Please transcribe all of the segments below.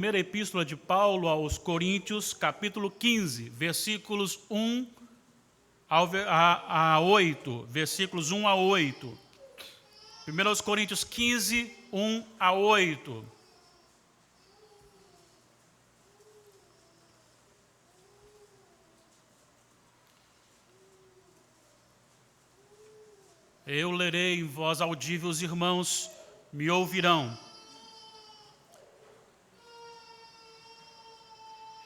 Primeira Epístola de Paulo aos Coríntios, capítulo 15, versículos 1 a 8. Versículos 1 a 8. 1 Coríntios 15, 1 a 8. Eu lerei em voz audível, os irmãos me ouvirão.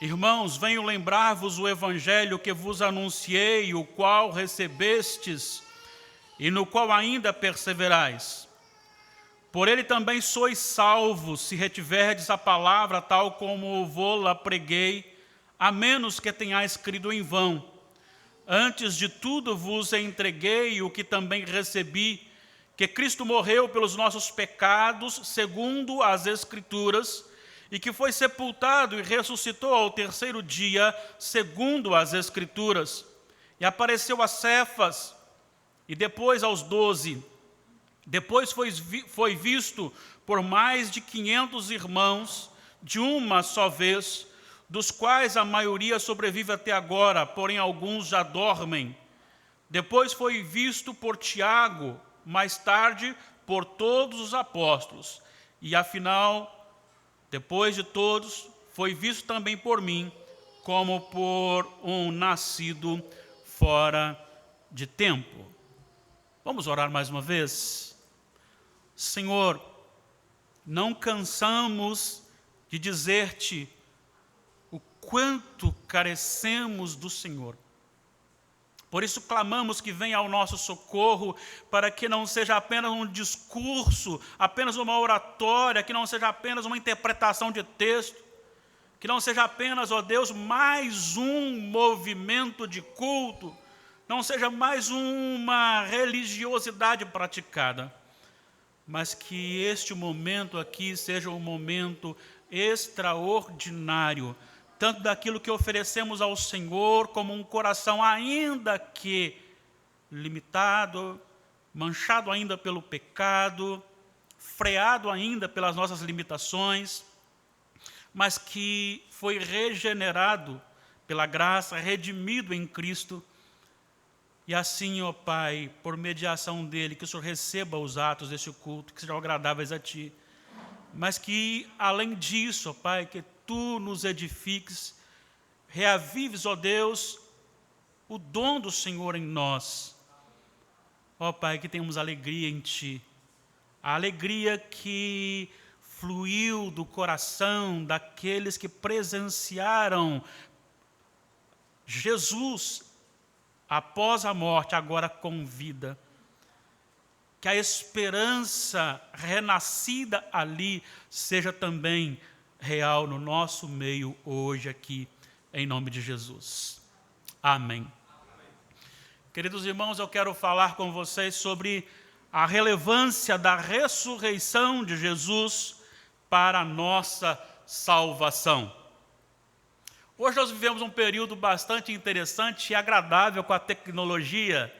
Irmãos, venho lembrar-vos o evangelho que vos anunciei, o qual recebestes e no qual ainda perseverais. Por ele também sois salvos, se retiverdes a palavra tal como vô-la preguei, a menos que tenhais crido em vão. Antes de tudo vos entreguei o que também recebi, que Cristo morreu pelos nossos pecados, segundo as Escrituras, e que foi sepultado e ressuscitou ao terceiro dia, segundo as Escrituras. E apareceu a Cefas, e depois aos 12. Depois foi visto por mais de 500 irmãos, de uma só vez, dos quais a maioria sobrevive até agora, porém alguns já dormem. Depois foi visto por Tiago, mais tarde por todos os apóstolos. E afinal, depois de todos, foi visto também por mim, como por um nascido fora de tempo. Vamos orar mais uma vez? Senhor, não cansamos de dizer-te o quanto carecemos do Senhor. Por isso clamamos que venha ao nosso socorro, para que não seja apenas um discurso, apenas uma oratória, que não seja apenas uma interpretação de texto, que não seja apenas, ó Deus, mais um movimento de culto, não seja mais uma religiosidade praticada, mas que este momento aqui seja um momento extraordinário, tanto daquilo que oferecemos ao Senhor, como um coração ainda que limitado, manchado ainda pelo pecado, freado ainda pelas nossas limitações, mas que foi regenerado pela graça, redimido em Cristo. E assim, ó Pai, por mediação dele, que o Senhor receba os atos deste culto, que sejam agradáveis a Ti, mas que, além disso, ó Pai, que Tu nos edifiques, reavives, ó Deus, o dom do Senhor em nós. Ó Pai, que tenhamos alegria em Ti, a alegria que fluiu do coração daqueles que presenciaram Jesus após a morte, agora com vida. Que a esperança renascida ali seja também real no nosso meio hoje aqui, em nome de Jesus. Amém. Queridos irmãos, eu quero falar com vocês sobre a relevância da ressurreição de Jesus para a nossa salvação. Hoje nós vivemos um período bastante interessante e agradável com a tecnologia,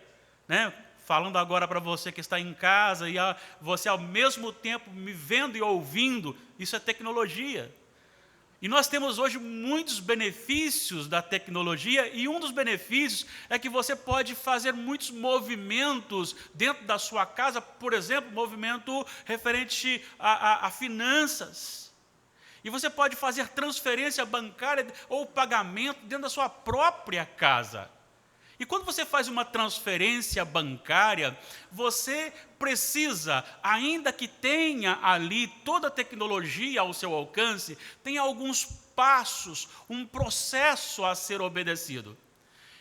né? Falando agora para você que está em casa e você ao mesmo tempo me vendo e ouvindo, isso é tecnologia. E nós temos hoje muitos benefícios da tecnologia, e um dos benefícios é que você pode fazer muitos movimentos dentro da sua casa, por exemplo, movimento referente a finanças. E você pode fazer transferência bancária ou pagamento dentro da sua própria casa. E quando você faz uma transferência bancária, você precisa, ainda que tenha ali toda a tecnologia ao seu alcance, tem alguns passos, um processo a ser obedecido.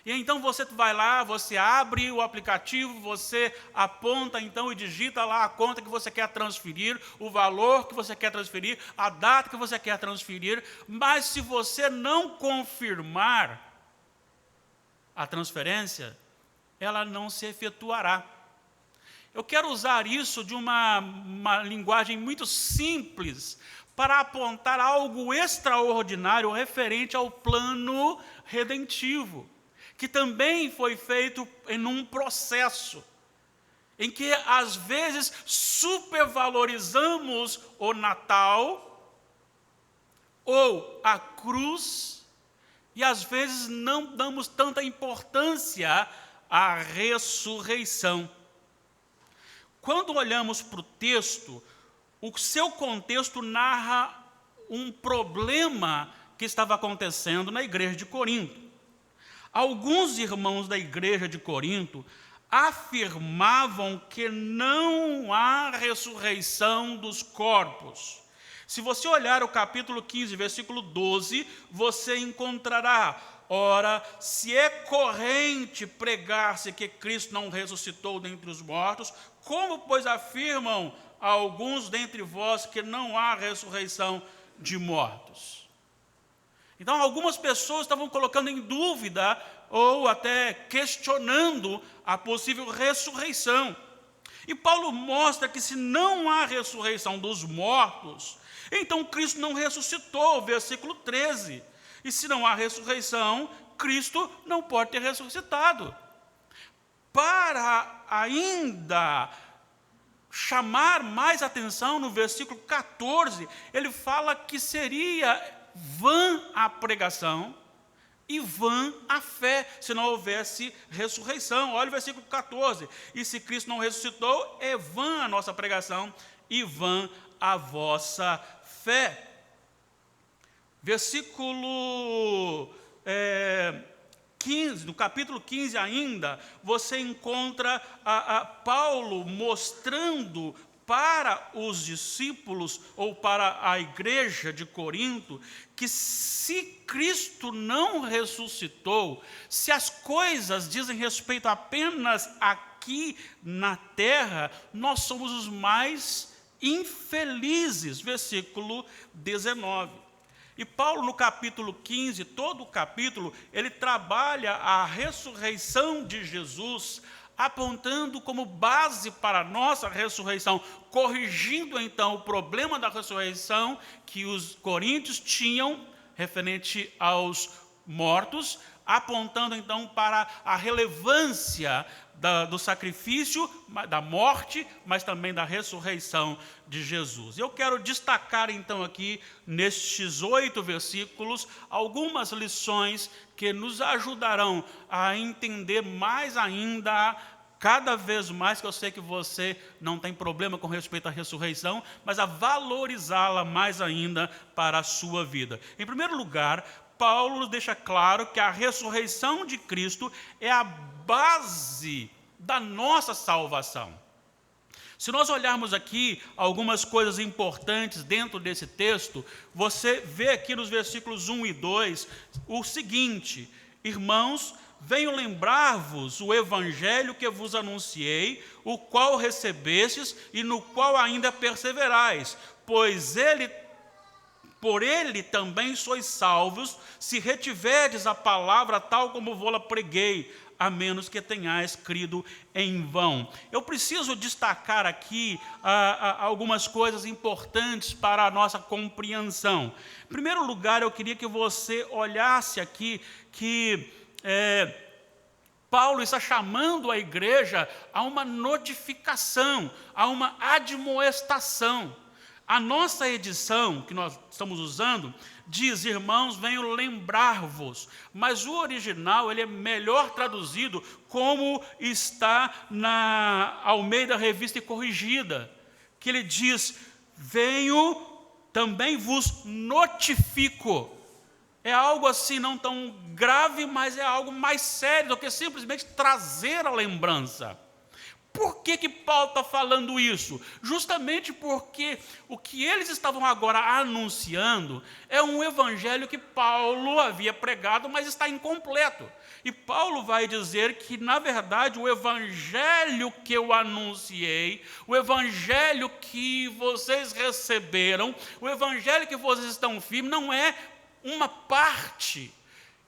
E então você vai lá, você abre o aplicativo, você aponta então e digita lá a conta que você quer transferir, o valor que você quer transferir, a data que você quer transferir, mas se você não confirmar a transferência, ela não se efetuará. Eu quero usar isso de uma linguagem muito simples para apontar algo extraordinário referente ao plano redentivo, que também foi feito em um processo em que às vezes supervalorizamos o Natal ou a cruz, e às vezes não damos tanta importância à ressurreição. Quando olhamos para o texto, o seu contexto narra um problema que estava acontecendo na igreja de Corinto. Alguns irmãos da igreja de Corinto afirmavam que não há ressurreição dos corpos. Se você olhar o capítulo 15, versículo 12, você encontrará: ora, se é corrente pregar-se que Cristo não ressuscitou dentre os mortos, como, pois, afirmam alguns dentre vós que não há ressurreição de mortos? Então, algumas pessoas estavam colocando em dúvida ou até questionando a possível ressurreição. E Paulo mostra que se não há ressurreição dos mortos, então Cristo não ressuscitou, versículo 13. E se não há ressurreição, Cristo não pode ter ressuscitado. Para ainda chamar mais atenção, no versículo 14, ele fala que seria vã a pregação e vã a fé, se não houvesse ressurreição. Olha o versículo 14. E se Cristo não ressuscitou, é vã a nossa pregação e vã a vossa fé. Versículo 15, no capítulo 15 ainda, você encontra Paulo mostrando para os discípulos, ou para a igreja de Corinto, que se Cristo não ressuscitou, se as coisas dizem respeito apenas aqui na terra, nós somos os mais infelizes. Versículo 19. E Paulo, no capítulo 15, todo o capítulo, ele trabalha a ressurreição de Jesus, apontando como base para a nossa ressurreição, corrigindo então o problema da ressurreição que os coríntios tinham referente aos mortos, apontando então para a relevância do sacrifício, da morte, mas também da ressurreição de Jesus. Eu quero destacar então aqui, nestes 8 versículos, algumas lições que nos ajudarão a entender mais ainda, cada vez mais, que eu sei que você não tem problema com respeito à ressurreição, mas a valorizá-la mais ainda para a sua vida. Em primeiro lugar, Paulo nos deixa claro que a ressurreição de Cristo é a base da nossa salvação. Se nós olharmos aqui algumas coisas importantes dentro desse texto, você vê aqui nos versículos 1 e 2 o seguinte: irmãos, venho lembrar-vos o evangelho que vos anunciei, o qual recebestes e no qual ainda perseverais, pois por ele também sois salvos, se retiverdes a palavra tal como vou-la preguei, a menos que tenhais crido em vão. Eu preciso destacar aqui algumas coisas importantes para a nossa compreensão. Em primeiro lugar, eu queria que você olhasse aqui que Paulo está chamando a igreja a uma notificação, a uma admoestação. A nossa edição, que nós estamos usando, diz: irmãos, venho lembrar-vos. Mas o original, ele é melhor traduzido como está na Almeida Revista e Corrigida, que ele diz: venho, também vos notifico. É algo assim não tão grave, mas é algo mais sério do que simplesmente trazer a lembrança. Por que Paulo está falando isso? Justamente porque o que eles estavam agora anunciando é um evangelho que Paulo havia pregado, mas está incompleto. E Paulo vai dizer que, na verdade, o evangelho que eu anunciei, o evangelho que vocês receberam, o evangelho que vocês estão firmes, não é uma parte,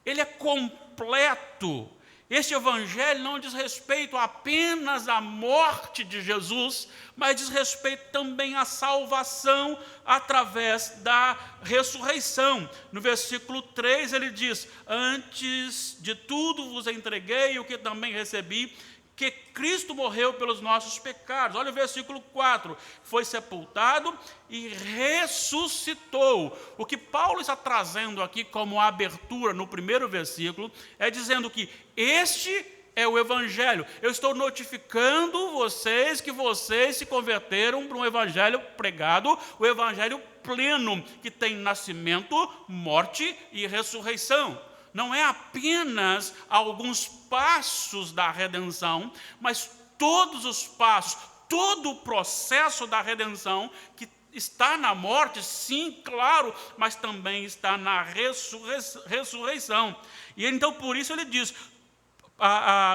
ele é completo. Este evangelho não diz respeito apenas à morte de Jesus, mas diz respeito também à salvação através da ressurreição. No versículo 3 ele diz: antes de tudo vos entreguei o que também recebi, que Cristo morreu pelos nossos pecados. Olha o versículo 4. Foi sepultado e ressuscitou. O que Paulo está trazendo aqui como abertura no primeiro versículo é dizendo que este é o evangelho. Eu estou notificando vocês que vocês se converteram para um evangelho pregado, o evangelho pleno, que tem nascimento, morte e ressurreição. Não é apenas alguns passos da redenção, mas todos os passos, todo o processo da redenção que está na morte, sim, claro, mas também está na ressurreição. E então por isso ele diz,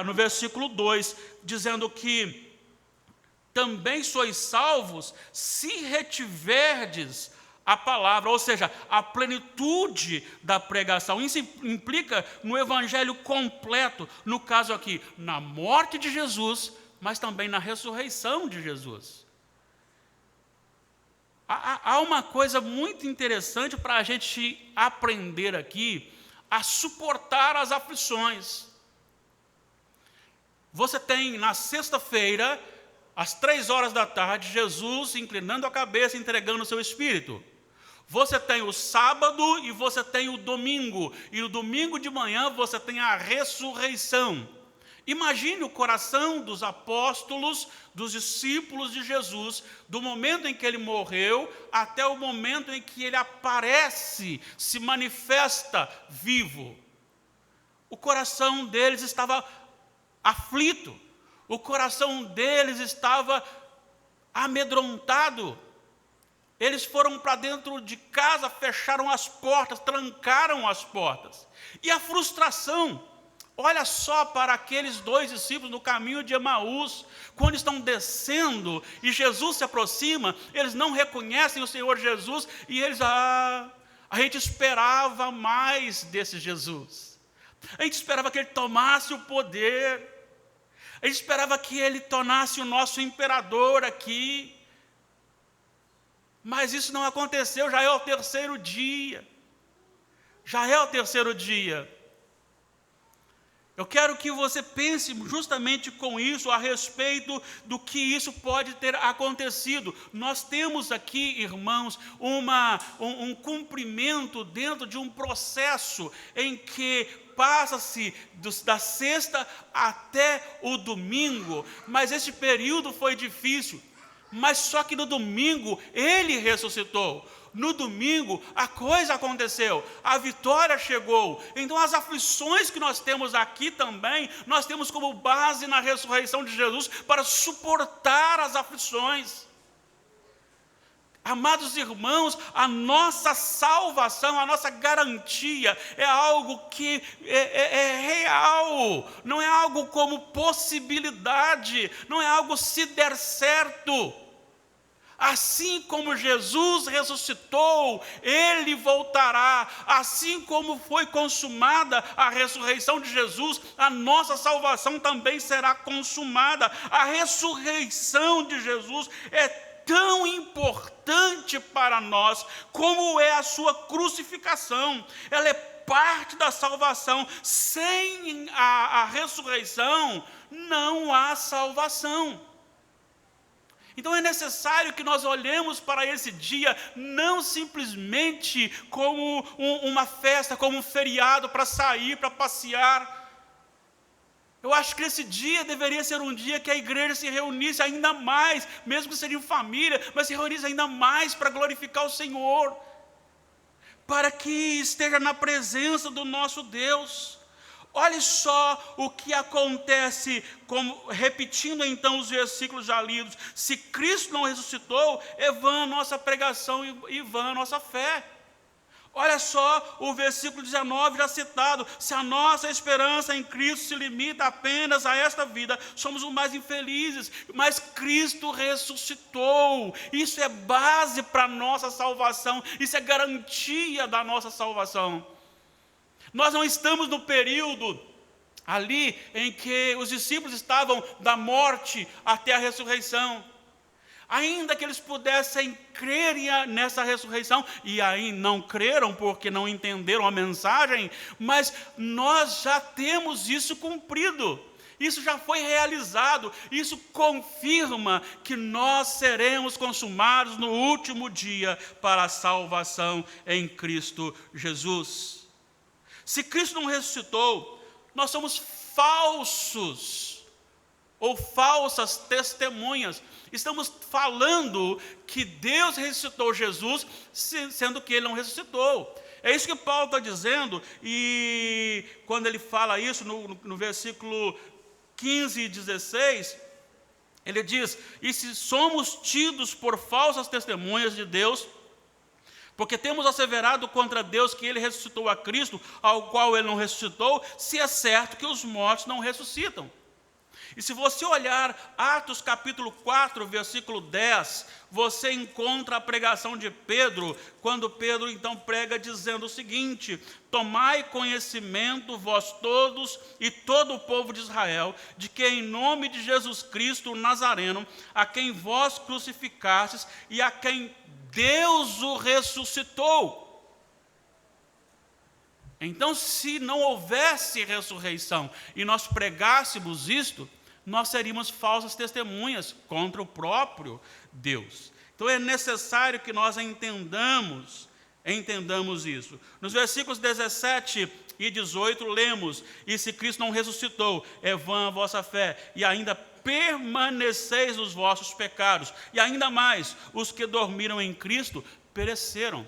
no versículo 2, dizendo que também sois salvos se retiverdes a palavra, ou seja, a plenitude da pregação. Isso implica no evangelho completo, no caso aqui, na morte de Jesus, mas também na ressurreição de Jesus. Há uma coisa muito interessante para a gente aprender aqui, a suportar as aflições. Você tem na sexta-feira, às 3h, Jesus inclinando a cabeça, entregando o seu espírito. Você tem o sábado e você tem o domingo. E no domingo de manhã você tem a ressurreição. Imagine o coração dos apóstolos, dos discípulos de Jesus, do momento em que ele morreu até o momento em que ele aparece, se manifesta vivo. O coração deles estava aflito. O coração deles estava amedrontado. Eles foram para dentro de casa, fecharam as portas, trancaram as portas. E a frustração, olha só para aqueles 2 discípulos no caminho de Emaús, quando estão descendo e Jesus se aproxima, eles não reconhecem o Senhor Jesus e eles, a gente esperava mais desse Jesus. A gente esperava que ele tomasse o poder. A gente esperava que ele tornasse o nosso imperador aqui. Mas isso não aconteceu, já é o 3º dia. Já é o 3º dia. Eu quero que você pense justamente com isso, a respeito do que isso pode ter acontecido. Nós temos aqui, irmãos, um cumprimento dentro de um processo em que passa-se da sexta até o domingo, mas esse período foi difícil. Mas só que no domingo ele ressuscitou. No domingo a coisa aconteceu, a vitória chegou. Então as aflições que nós temos aqui também, nós temos como base na ressurreição de Jesus para suportar as aflições. Amados irmãos, a nossa salvação, a nossa garantia é algo que é real, não é algo como possibilidade, não é algo se der certo. Assim como Jesus ressuscitou, ele voltará. Assim como foi consumada a ressurreição de Jesus, a nossa salvação também será consumada. A ressurreição de Jesus é tão importante para nós como é a sua crucificação. Ela é parte da salvação. Sem a ressurreição não há salvação. Então é necessário que nós olhemos para esse dia não simplesmente como uma festa, como um feriado para sair, para passear. Eu acho que esse dia deveria ser um dia que a igreja se reunisse ainda mais, mesmo que seja em família, mas se reunisse ainda mais para glorificar o Senhor, para que esteja na presença do nosso Deus. Olhe só o que acontece, repetindo então os versículos já lidos. Se Cristo não ressuscitou, é vã a nossa pregação e vã a nossa fé. Olha só o versículo 19 já citado. Se a nossa esperança em Cristo se limita apenas a esta vida, somos os mais infelizes. Mas Cristo ressuscitou. Isso é base para a nossa salvação. Isso é garantia da nossa salvação. Nós não estamos no período ali em que os discípulos estavam da morte até a ressurreição. Ainda que eles pudessem crer nessa ressurreição, e aí não creram porque não entenderam a mensagem, mas nós já temos isso cumprido. Isso já foi realizado. Isso confirma que nós seremos consumados no último dia para a salvação em Cristo Jesus. Se Cristo não ressuscitou, nós somos falsos ou falsas testemunhas. Estamos falando que Deus ressuscitou Jesus, sendo que Ele não ressuscitou. É isso que Paulo está dizendo, e quando ele fala isso no versículo 15 e 16, ele diz: e se somos tidos por falsas testemunhas de Deus, porque temos asseverado contra Deus que Ele ressuscitou a Cristo, ao qual Ele não ressuscitou, se é certo que os mortos não ressuscitam. E se você olhar Atos capítulo 4, versículo 10, você encontra a pregação de Pedro, quando Pedro então prega dizendo o seguinte: tomai conhecimento vós todos e todo o povo de Israel, de que em nome de Jesus Cristo o Nazareno, a quem vós crucificastes e a quem Deus o ressuscitou. Então, se não houvesse ressurreição e nós pregássemos isto, nós seríamos falsas testemunhas contra o próprio Deus. Então é necessário que nós entendamos isso. Nos versículos 17 e 18 lemos: e se Cristo não ressuscitou, é vã a vossa fé, e ainda permaneceis nos vossos pecados, e ainda mais, os que dormiram em Cristo pereceram.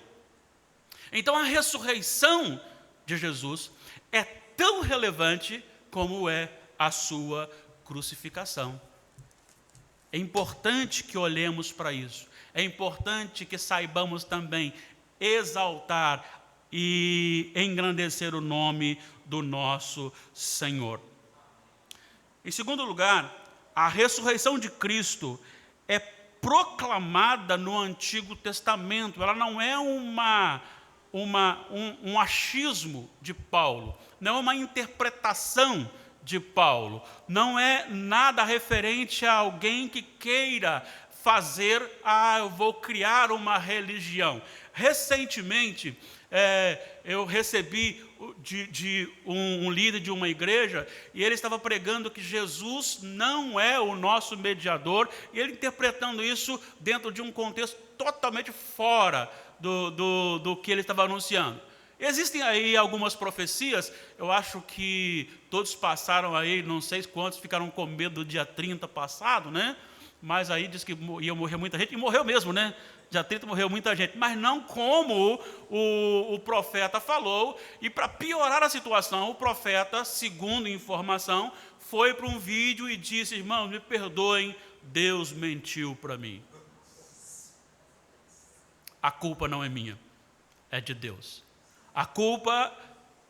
Então a ressurreição de Jesus é tão relevante como é a sua crucificação. É importante que olhemos para isso. É importante que saibamos também exaltar e engrandecer o nome do nosso Senhor. Em segundo lugar, a ressurreição de Cristo é proclamada no Antigo Testamento. Ela não é um achismo de Paulo, não é uma interpretação de Paulo, não é nada referente a alguém que queira fazer, eu vou criar uma religião. Recentemente, eu recebi de um líder de uma igreja, e ele estava pregando que Jesus não é o nosso mediador, e ele interpretando isso dentro de um contexto totalmente fora do que ele estava anunciando. Existem aí algumas profecias, eu acho que todos passaram aí, não sei quantos ficaram com medo do dia 30 passado, né? Mas aí diz que ia morrer muita gente, e morreu mesmo, né? Dia 30 morreu muita gente, mas não como o profeta falou, e para piorar a situação, o profeta, segundo informação, foi para um vídeo e disse: irmãos, me perdoem, Deus mentiu para mim. A culpa não é minha, é de Deus. A culpa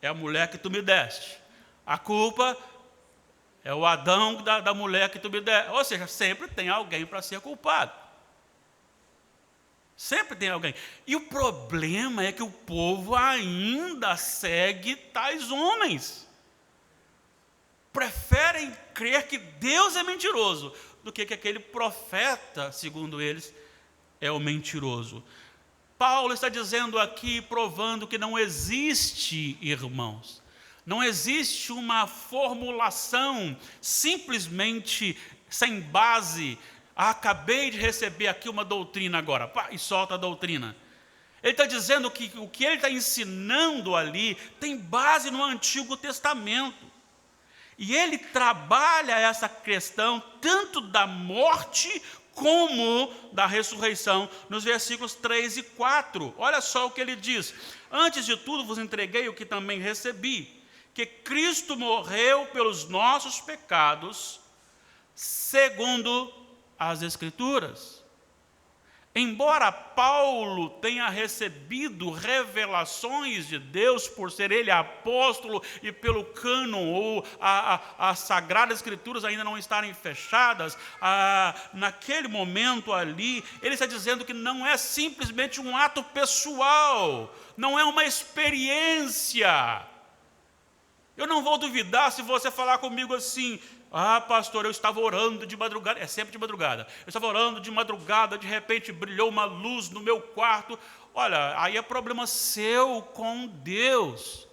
é a mulher que tu me deste. A culpa é o Adão da mulher que tu me deste. Ou seja, sempre tem alguém para ser culpado. Sempre tem alguém. E o problema é que o povo ainda segue tais homens. Preferem crer que Deus é mentiroso do que aquele profeta, segundo eles, é o mentiroso. Paulo está dizendo aqui, provando que não existe, irmãos, não existe uma formulação simplesmente sem base. Acabei de receber aqui uma doutrina agora, e solta a doutrina. Ele está dizendo que o que ele está ensinando ali tem base no Antigo Testamento. E ele trabalha essa questão tanto da morte como da ressurreição, nos versículos 3 e 4. Olha só o que ele diz: antes de tudo vos entreguei o que também recebi, que Cristo morreu pelos nossos pecados, segundo as Escrituras. Embora Paulo tenha recebido revelações de Deus, por ser ele apóstolo e pelo cânon ou as Sagradas Escrituras ainda não estarem fechadas, naquele momento ali, ele está dizendo que não é simplesmente um ato pessoal, não é uma experiência. Eu não vou duvidar se você falar comigo assim: pastor, eu estava orando de madrugada, é sempre de madrugada, eu estava orando de madrugada, de repente brilhou uma luz no meu quarto. Olha, aí é problema seu com Deus.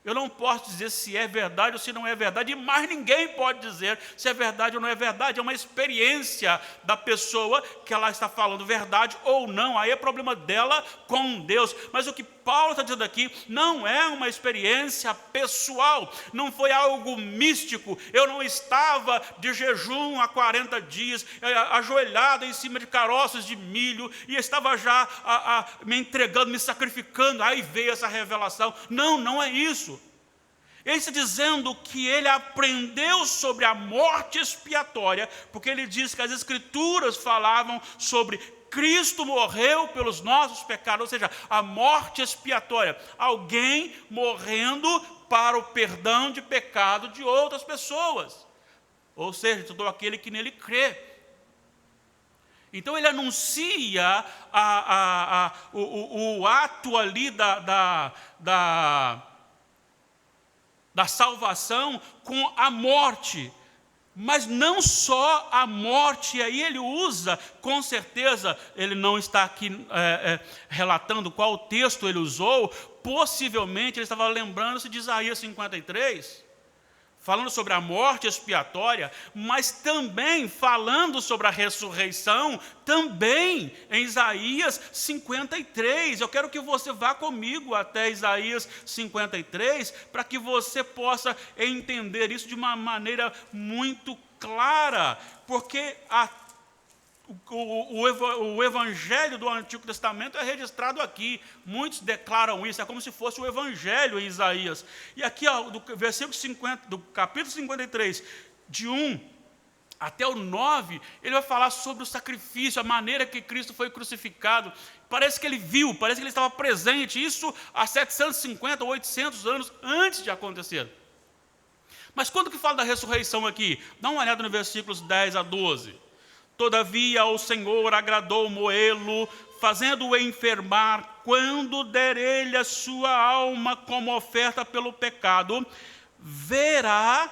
Eu não posso dizer se é verdade ou se não é verdade, e mais ninguém pode dizer se é verdade ou não é verdade. É uma experiência da pessoa que ela está falando verdade ou não. Aí é problema dela com Deus. Mas o que Paulo está dizendo aqui não é uma experiência pessoal, não foi algo místico. Eu não estava de jejum há 40 dias, ajoelhado em cima de caroços de milho, e estava já me entregando, me sacrificando. Aí veio essa revelação. Não, não é isso. Ele está dizendo que ele aprendeu sobre a morte expiatória, porque ele diz que as Escrituras falavam sobre Cristo morreu pelos nossos pecados, ou seja, a morte expiatória. Alguém morrendo para o perdão de pecado de outras pessoas. Ou seja, de todo aquele que nele crê. Então ele anuncia o ato ali da salvação com a morte. Mas não só a morte, e aí ele usa, com certeza, ele não está aqui relatando qual texto ele usou, possivelmente ele estava lembrando-se de Isaías 53, falando sobre a morte expiatória, mas também falando sobre a ressurreição, também em Isaías 53. Eu quero que você vá comigo até Isaías 53, para que você possa entender isso de uma maneira muito clara, porque o Evangelho do Antigo Testamento é registrado aqui. Muitos declaram isso, é como se fosse o Evangelho em Isaías. E aqui, do versículo 50, do capítulo 53, de 1 até o 9, ele vai falar sobre o sacrifício, a maneira que Cristo foi crucificado. Parece que ele viu, parece que ele estava presente, isso há 750 ou 800 anos antes de acontecer. Mas quando que fala da ressurreição aqui? Dá uma olhada no versículos 10 a 12. Todavia o Senhor agradou moê-lo, fazendo-o enfermar, quando der ele a sua alma como oferta pelo pecado, verá.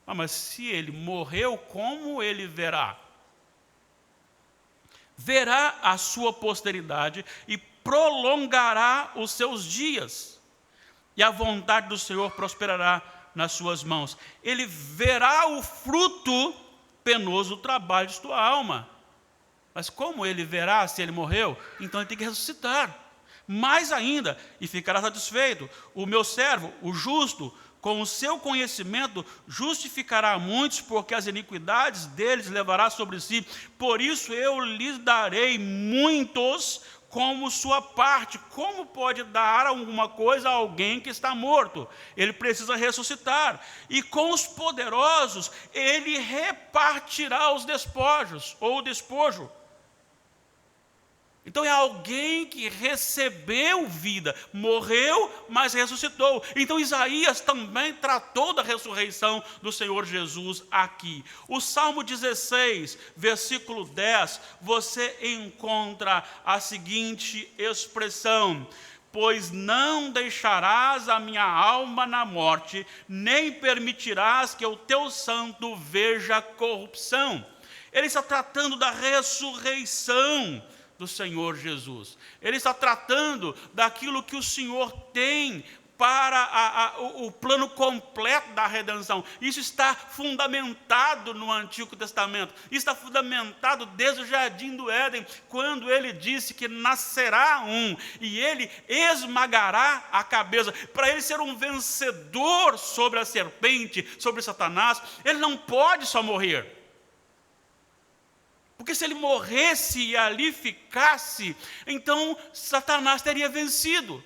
Mas se ele morreu, como ele verá? Verá a sua posteridade e prolongará os seus dias, e a vontade do Senhor prosperará nas suas mãos. Ele verá o fruto penoso do trabalho de sua alma. Mas como ele verá se ele morreu? Então ele tem que ressuscitar. Mais ainda, e ficará satisfeito. O meu servo, o justo, com o seu conhecimento, justificará muitos, porque as iniquidades deles levará sobre si. Por isso eu lhes darei muitos como sua parte. Como pode dar alguma coisa a alguém que está morto? Ele precisa ressuscitar. E com os poderosos, ele repartirá os despojos, ou o despojo. Então é alguém que recebeu vida, morreu, mas ressuscitou. Então Isaías também tratou da ressurreição do Senhor Jesus aqui. O Salmo 16, versículo 10, você encontra a seguinte expressão: pois não deixarás a minha alma na morte, nem permitirás que o teu santo veja corrupção. Ele está tratando da ressurreição do Senhor Jesus. Ele está tratando daquilo que o Senhor tem para o plano completo da redenção. Isso está fundamentado no Antigo Testamento. Isso está fundamentado desde o Jardim do Éden, quando ele disse que nascerá um, e ele esmagará a cabeça. Para ele ser um vencedor sobre a serpente, sobre Satanás, ele não pode só morrer. Porque se ele morresse e ali ficasse, então Satanás teria vencido.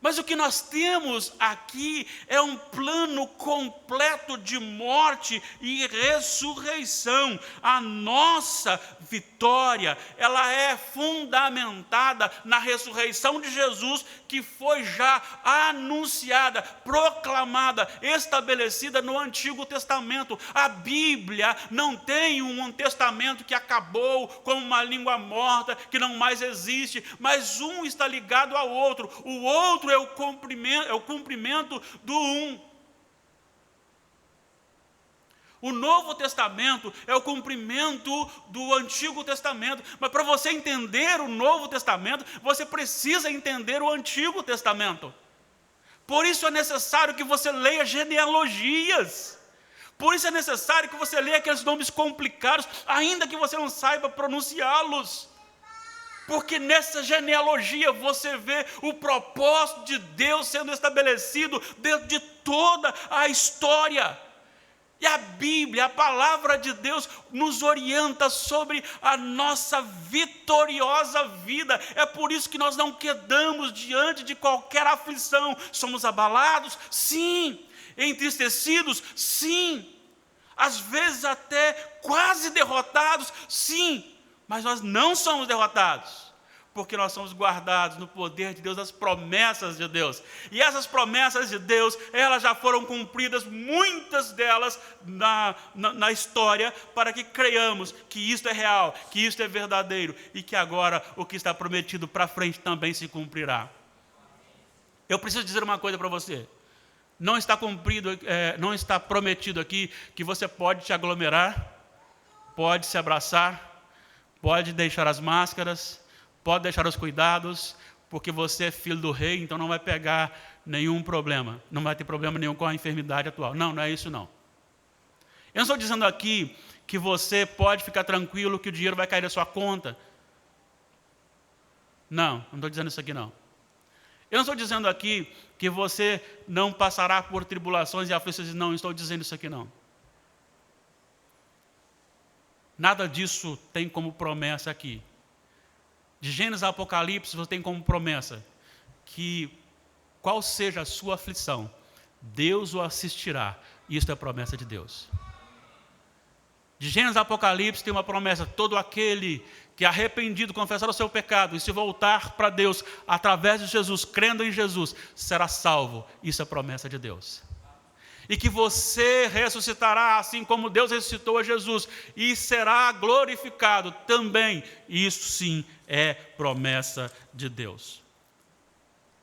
Mas o que nós temos aqui é um plano completo de morte e ressurreição. A nossa vitória, ela é fundamentada na ressurreição de Jesus, que foi já anunciada, proclamada, estabelecida no Antigo Testamento. A Bíblia não tem um testamento que acabou como uma língua morta, que não mais existe, mas um está ligado ao outro. O outro é o cumprimento do um. O Novo Testamento é o cumprimento do Antigo Testamento. Mas para você entender o Novo Testamento, você precisa entender o Antigo Testamento. Por isso é necessário que você leia genealogias. Por isso é necessário que você leia aqueles nomes complicados, ainda que você não saiba pronunciá-los. Porque nessa genealogia você vê o propósito de Deus sendo estabelecido dentro de toda a história. E a Bíblia, a palavra de Deus, nos orienta sobre a nossa vitoriosa vida. É por isso que nós não quedamos diante de qualquer aflição. Somos abalados? Sim. Entristecidos? Sim. Às vezes até quase derrotados? Sim. Mas nós não somos derrotados. Porque nós somos guardados no poder de Deus, nas promessas de Deus. E essas promessas de Deus, elas já foram cumpridas, muitas delas na história, para que creiamos que isto é real, que isto é verdadeiro, e que agora o que está prometido para frente também se cumprirá. Eu preciso dizer uma coisa para você. Não está prometido aqui que você pode te aglomerar, pode se abraçar, pode deixar as máscaras, pode deixar os cuidados, porque você é filho do rei, então não vai pegar nenhum problema. Não vai ter problema nenhum com a enfermidade atual. Não, não é isso não. Eu não estou dizendo aqui que você pode ficar tranquilo que o dinheiro vai cair da sua conta. Não estou dizendo isso aqui não. Eu não estou dizendo aqui que você não passará por tribulações e aflições. Não estou dizendo isso aqui não. Nada disso tem como promessa aqui. De Gênesis a Apocalipse, você tem como promessa que, qual seja a sua aflição, Deus o assistirá. Isto é a promessa de Deus. De Gênesis a Apocalipse tem uma promessa: todo aquele que arrependido, confessar o seu pecado e se voltar para Deus através de Jesus, crendo em Jesus, será salvo. Isso é a promessa de Deus. E que você ressuscitará assim como Deus ressuscitou a Jesus e será glorificado também. Isso sim é promessa de Deus.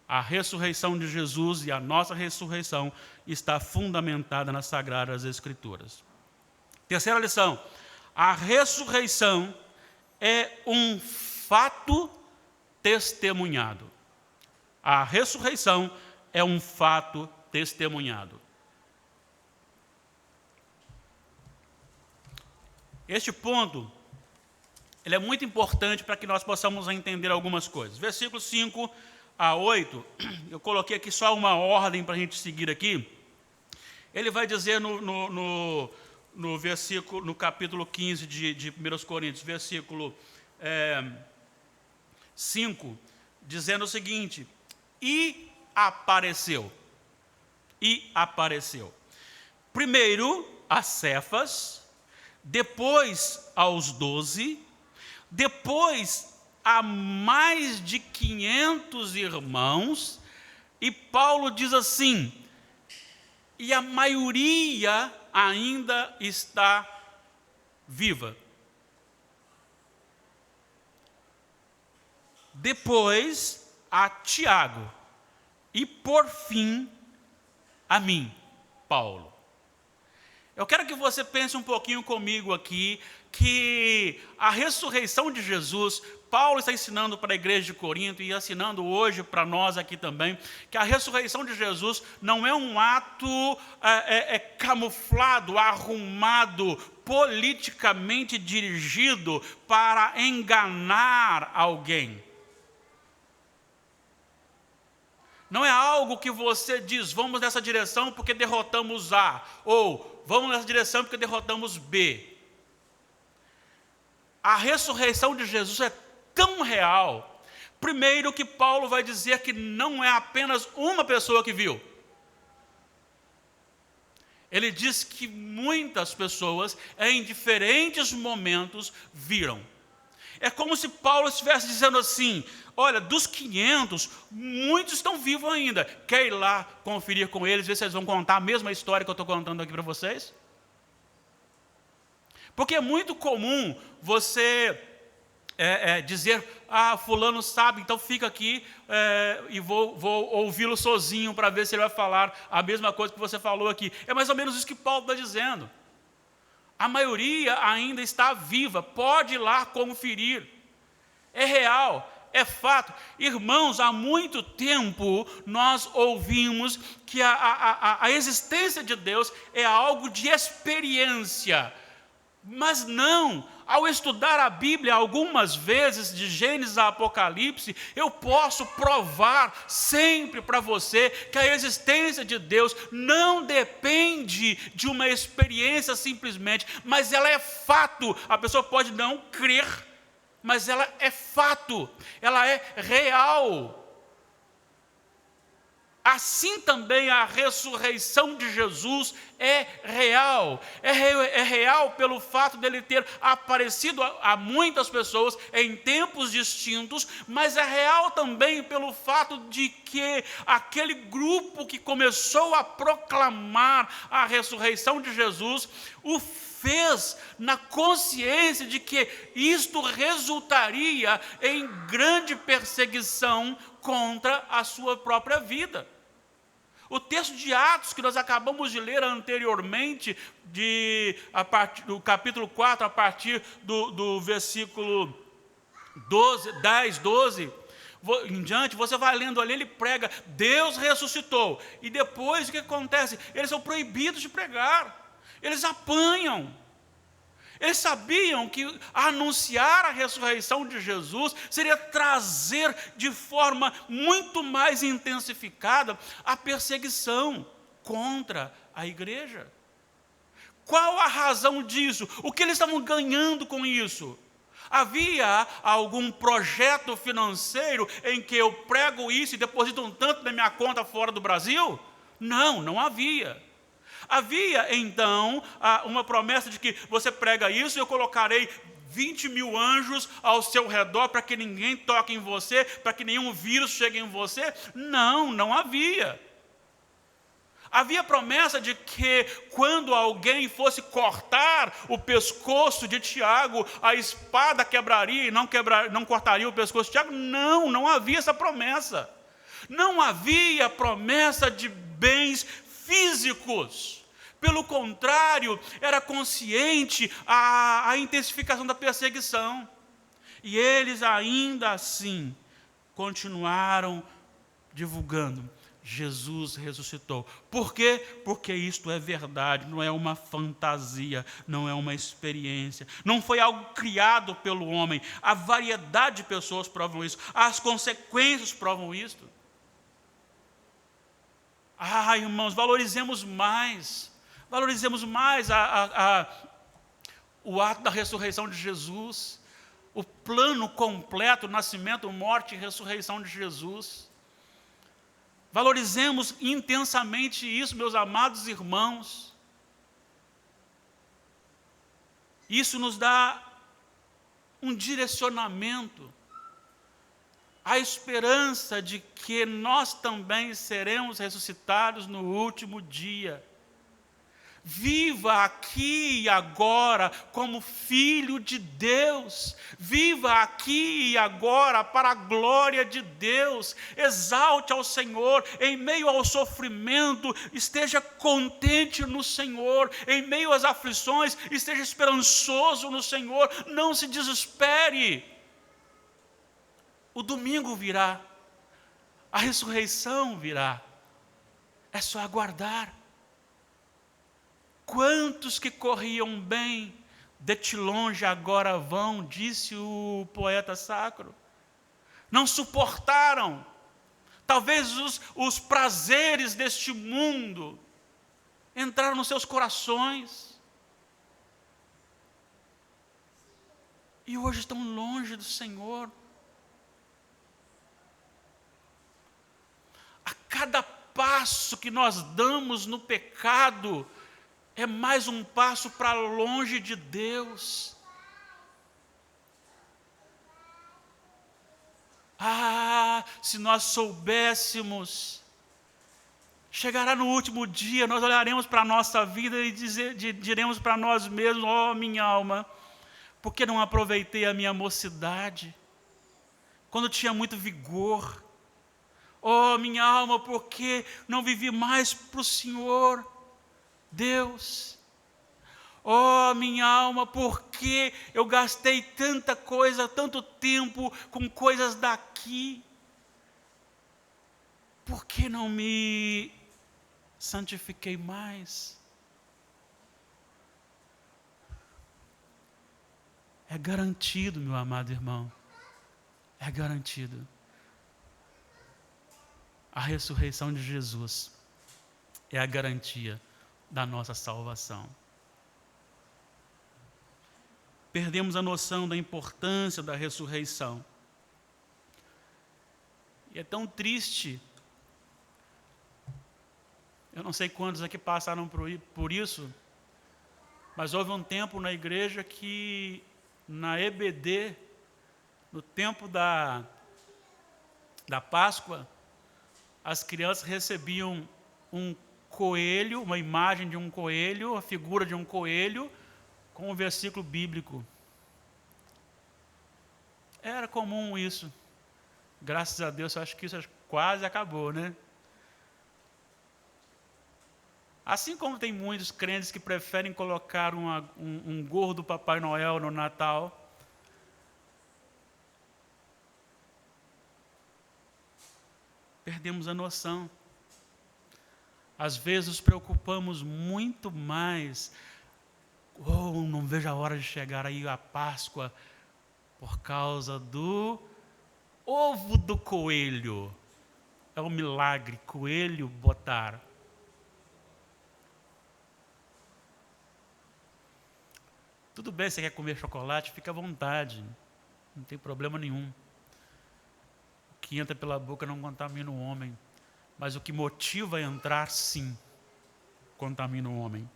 A ressurreição de Jesus e a nossa ressurreição está fundamentada nas Sagradas Escrituras. Terceira lição: a ressurreição é um fato testemunhado. A ressurreição é um fato testemunhado. Este ponto, ele é muito importante para que nós possamos entender algumas coisas. Versículos 5 a 8, eu coloquei aqui só uma ordem para a gente seguir aqui. Ele vai dizer no capítulo 15 de 1 Coríntios, versículo 5, dizendo o seguinte: e apareceu. Primeiro a Cefas, depois aos 12, depois a mais de 500 irmãos, e Paulo diz assim: e a maioria ainda está viva. Depois a Tiago, e por fim a mim, Paulo. Eu quero que você pense um pouquinho comigo aqui, que a ressurreição de Jesus, Paulo está ensinando para a igreja de Corinto e ensinando hoje para nós aqui também, que a ressurreição de Jesus não é um ato camuflado, arrumado, politicamente dirigido para enganar alguém. Não é algo que você diz: vamos nessa direção porque derrotamos A, ou vamos nessa direção porque derrotamos B. A ressurreição de Jesus é tão real, primeiro, que Paulo vai dizer que não é apenas uma pessoa que viu. Ele diz que muitas pessoas, em diferentes momentos, viram. É como se Paulo estivesse dizendo assim: olha, dos 500, muitos estão vivos ainda. Quer ir lá conferir com eles, ver se eles vão contar a mesma história que eu estou contando aqui para vocês? Porque é muito comum você dizer: fulano sabe, então fica aqui e vou ouvi-lo sozinho para ver se ele vai falar a mesma coisa que você falou aqui. É mais ou menos isso que Paulo está dizendo. A maioria ainda está viva, pode ir lá conferir. É real, é fato. Irmãos, há muito tempo nós ouvimos que a existência de Deus é algo de experiência. Mas não, ao estudar a Bíblia algumas vezes, de Gênesis a Apocalipse, eu posso provar sempre para você que a existência de Deus não depende de uma experiência simplesmente, mas ela é fato. A pessoa pode não crer, mas ela é fato, ela é real. Assim também a ressurreição de Jesus é real. É real pelo fato dele ter aparecido a muitas pessoas em tempos distintos, mas é real também pelo fato de que aquele grupo que começou a proclamar a ressurreição de Jesus o fez na consciência de que isto resultaria em grande perseguição contra a sua própria vida. O texto de Atos que nós acabamos de ler anteriormente, a partir do capítulo 4, a partir do versículo 10, 12, em diante, você vai lendo ali, ele prega, Deus ressuscitou. E depois o que acontece? Eles são proibidos de pregar, eles apanham. Eles sabiam que anunciar a ressurreição de Jesus seria trazer de forma muito mais intensificada a perseguição contra a igreja. Qual a razão disso? O que eles estavam ganhando com isso? Havia algum projeto financeiro em que eu prego isso e deposito um tanto na minha conta fora do Brasil? Não, não havia. Havia, então, uma promessa de que você prega isso e eu colocarei 20 mil anjos ao seu redor para que ninguém toque em você, para que nenhum vírus chegue em você? Não, não havia. Havia promessa de que quando alguém fosse cortar o pescoço de Tiago, a espada quebraria e não cortaria o pescoço de Tiago? Não, não havia essa promessa. Não havia promessa de bens físicos. Pelo contrário, era consciente a intensificação da perseguição. E eles ainda assim continuaram divulgando: Jesus ressuscitou. Por quê? Porque isto é verdade, não é uma fantasia, não é uma experiência, não foi algo criado pelo homem. A variedade de pessoas provam isso, as consequências provam isto. Irmãos, valorizemos mais o ato da ressurreição de Jesus, o plano completo, nascimento, morte e ressurreição de Jesus. Valorizemos intensamente isso, meus amados irmãos. Isso nos dá um direcionamento, a esperança de que nós também seremos ressuscitados no último dia. Viva aqui e agora como filho de Deus. Viva aqui e agora para a glória de Deus. Exalte ao Senhor em meio ao sofrimento. Esteja contente no Senhor. Em meio às aflições, esteja esperançoso no Senhor. Não se desespere. O domingo virá. A ressurreição virá. É só aguardar. Quantos que corriam bem, de ti longe agora vão, disse o poeta sacro. Não suportaram, talvez os prazeres deste mundo, entraram nos seus corações. E hoje estão longe do Senhor. A cada passo que nós damos no pecado, é mais um passo para longe de Deus. Se nós soubéssemos, chegará no último dia, nós olharemos para a nossa vida e diremos para nós mesmos: minha alma, por que não aproveitei a minha mocidade, quando tinha muito vigor? Minha alma, por que não vivi mais para o Senhor Deus? Oh, minha alma, por que eu gastei tanta coisa, tanto tempo com coisas daqui? Por que não me santifiquei mais? É garantido, meu amado irmão. É garantido. A ressurreição de Jesus é a garantia da nossa salvação. Perdemos a noção da importância da ressurreição. E é tão triste. Eu não sei quantos aqui passaram por isso, mas houve um tempo na igreja que, na EBD, no tempo da Páscoa, as crianças recebiam um coelho, uma imagem de um coelho, a figura de um coelho, com um versículo bíblico. Era comum isso. Graças a Deus, eu acho que isso quase acabou, né? Assim como tem muitos crentes que preferem colocar um gorro do Papai Noel no Natal, perdemos a noção. Às vezes nos preocupamos muito mais. Oh, não vejo a hora de chegar aí a Páscoa por causa do ovo do coelho. É um milagre, coelho botar. Tudo bem, você quer comer chocolate, fica à vontade. Não tem problema nenhum. O que entra pela boca não contamina o homem. Mas o que motiva a entrar, sim, contamina o homem.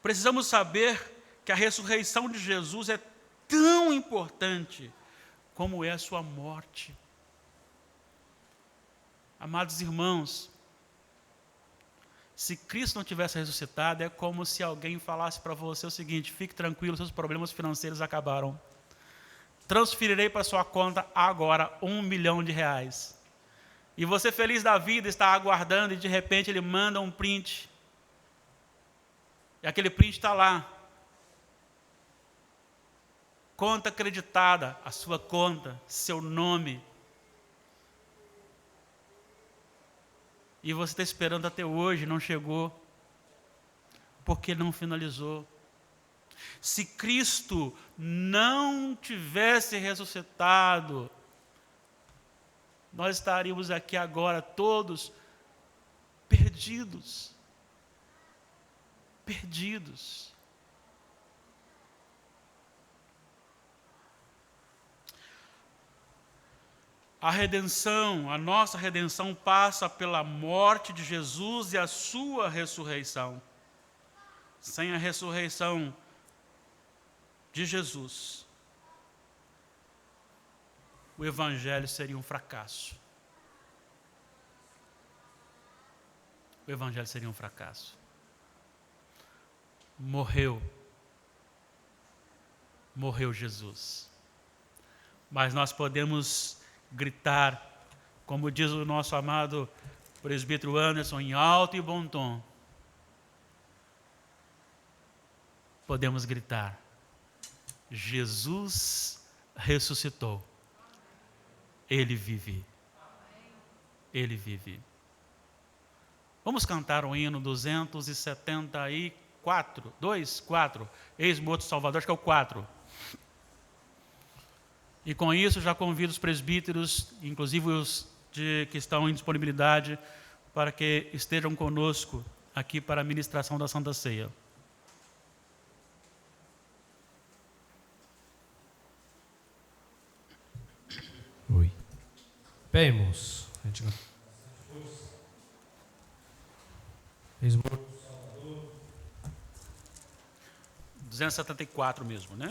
Precisamos saber que a ressurreição de Jesus é tão importante como é a sua morte. Amados irmãos, se Cristo não tivesse ressuscitado, é como se alguém falasse para você o seguinte: fique tranquilo, seus problemas financeiros acabaram. Transferirei para sua conta agora R$1 milhão. E você, feliz da vida, está aguardando e de repente ele manda um print. E aquele print está lá. Conta acreditada, a sua conta, seu nome. E você está esperando até hoje, não chegou. Porque não finalizou. Se Cristo não tivesse ressuscitado, nós estaríamos aqui agora todos perdidos. Perdidos. A redenção, a nossa redenção passa pela morte de Jesus e a sua ressurreição. Sem a ressurreição de Jesus, o Evangelho seria um fracasso. O Evangelho seria um fracasso. Morreu Jesus. Mas nós podemos gritar, como diz o nosso amado presbítero Anderson, em alto e bom tom. Podemos gritar: Jesus ressuscitou. Ele vive. Ele vive. Vamos cantar o hino 274, 4. Eis-me outro Salvador, acho que é o 4. E com isso já convido os presbíteros, inclusive os que estão em disponibilidade, para que estejam conosco aqui para a ministração da Santa Ceia. Oi. Pemos. 274 mesmo, né?